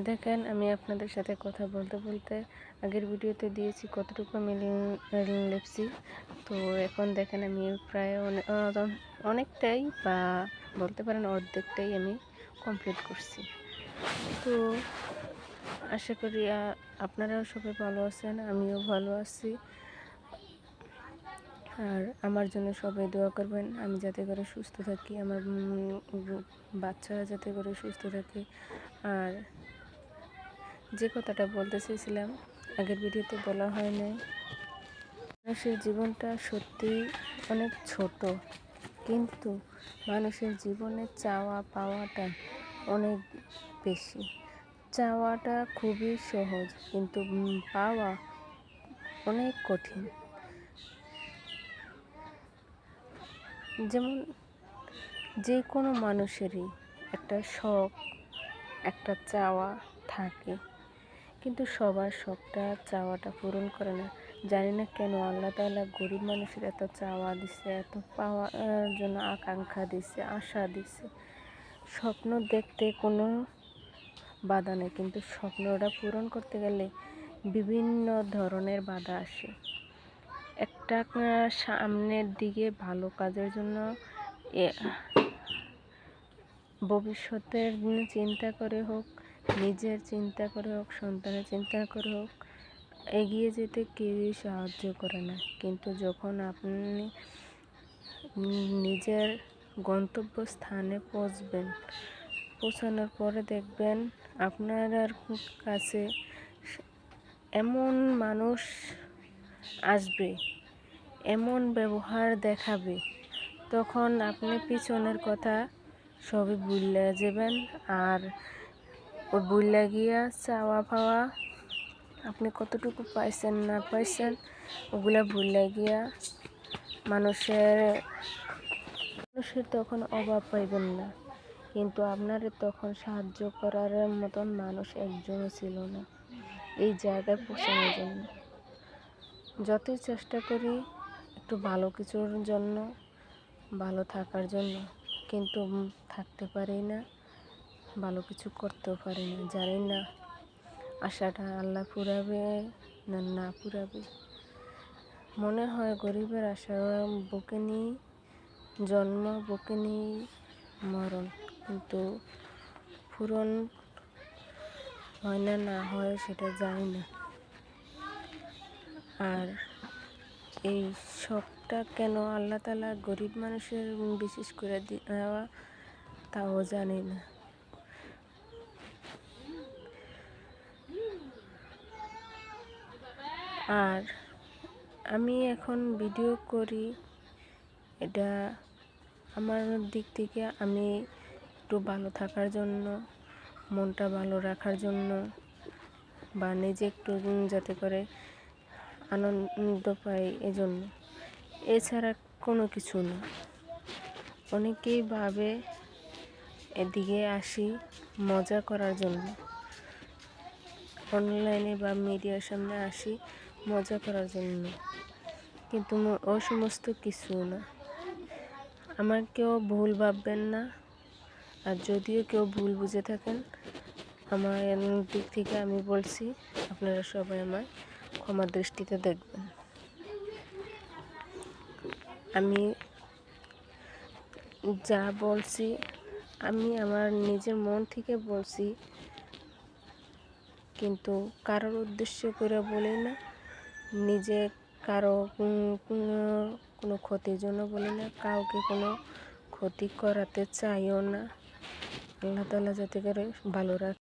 দেখেন, আমি আপনাদের সাথে কথা বলতে বলতে আগের ভিডিওতে দিয়েছি কতটুকু আমি লিখছি। তো এখন দেখেন আমি প্রায় অনেকটাই বা বলতে পারেন অর্ধেকটাই আমি কমপ্লিট করছি। তো আশা করি আপনারাও সবাই ভালো আছেন, আমিও ভালো আছি। আর আমার জন্য সবাই দোয়া করবেন, আমি যাতে করে সুস্থ থাকি, আমার বাচ্চারা যাতে করে সুস্থ থাকে। আর যে কথাটা বলতে চেয়েছিলাম আগের ভিডিওতে বলা হয় নাই, মানুষের জীবনটা সত্যিই অনেক ছোট, কিন্তু মানুষের জীবনে চাওয়া পাওয়াটা অনেক বেশি। চাওয়াটা খুবই সহজ, কিন্তু পাওয়া অনেক কঠিন। যেমন যে কোনো মানুষেরই একটা শখ, একটা চাওয়া থাকে, কিন্তু সবার শখটা চাওয়াটা পূরণ করে না। জানি না কেন আল্লাহ তাআলা গরিব মানুষের এত চাওয়া দিছে, এত পাওয়ার জন্য আকাঙ্ক্ষা দিছে, আশা দিছে। স্বপ্ন দেখতে কোনো বাধা নেই, কিন্তু স্বপ্নটা পূরণ করতে গেলে বিভিন্ন ধরনের বাধা আসে। একটা সামনের দিকে ভালো কাজের জন্য ভবিষ্যতের চিন্তা করে হোক, নিজের চিন্তা করে হোক, সন্তানের চিন্তা করে হোক, এগিয়ে যেতে কেউই সাহায্য করে না। কিন্তু যখন আপনি নিজের গন্তব্যস্থানে পৌঁছানোর পরে দেখবেন আপনার কাছে এমন মানুষ আসবে, এমন ব্যবহার দেখাবে, তখন আপনি পিছনের কথা সবই ভুলে যাবেন। আর ও ভুলে গিয়া চাওয়া পাওয়া আপনি কতটুকু পাইছেন না পাইছেন ওগুলা ভুলে গিয়া মানুষের তখন অভাব পাইবেন না। কিন্তু আপনার তখন সাহায্য করার মতন মানুষ একজনও ছিল না এই জায়গায় পৌঁছানোর জন্য। যতই চেষ্টা করি একটু ভালো কিছুর জন্য, ভালো থাকার জন্য, কিন্তু থাকতে পারি না, ভালো কিছু করতেও পারি না। জানি না আশাটা আল্লাহ পুরাবে না না পুরাবে। মনে হয় গরিবের আশা বুকে নিয়ে জন্ম, বুকে নিয়ে মরণ, কিন্তু পূরণ হয় না না হয় সেটা জানি না। আর এই শখটা কেন আল্লাহ তাআলা গরিব মানুষের বিশেষ করে দেওয়া তাও জানি না। আর আমি এখন ভিডিও করি, এটা আমার দিক থেকে আমি একটু ভালো থাকার জন্য, মনটা ভালো রাখার জন্য, বা নিজে একটু যাতে করে আনন্দ পাই এজন্য, এছাড়া কোনো কিছু না। অনেকেই ভাবে এদিকে আসি মজা করার জন্য, অনলাইনে বা মিডিয়ার সামনে আসি মজা করার জন্য, কিন্তু ও সমস্ত কিছু না। আমার কেউ ভুল ভাববেন না, আর যদিও কেউ ভুল বুঝে থাকেন আমার দিক থেকে আমি বলছি, আপনারা সবাই আমার ক্ষমা দৃষ্টিতে দেখবেন। আমি যা বলছি আমি আমার নিজের মন থেকে বলছি, কিন্তু কারোর উদ্দেশ্য করে বলি না, নিজে কারো কোনো ক্ষতির জন্য বলি না, কাউকে কোনো ক্ষতি করাতে চাইও না। আল্লাহ তাআলা যাতে করে ভালো রাখে।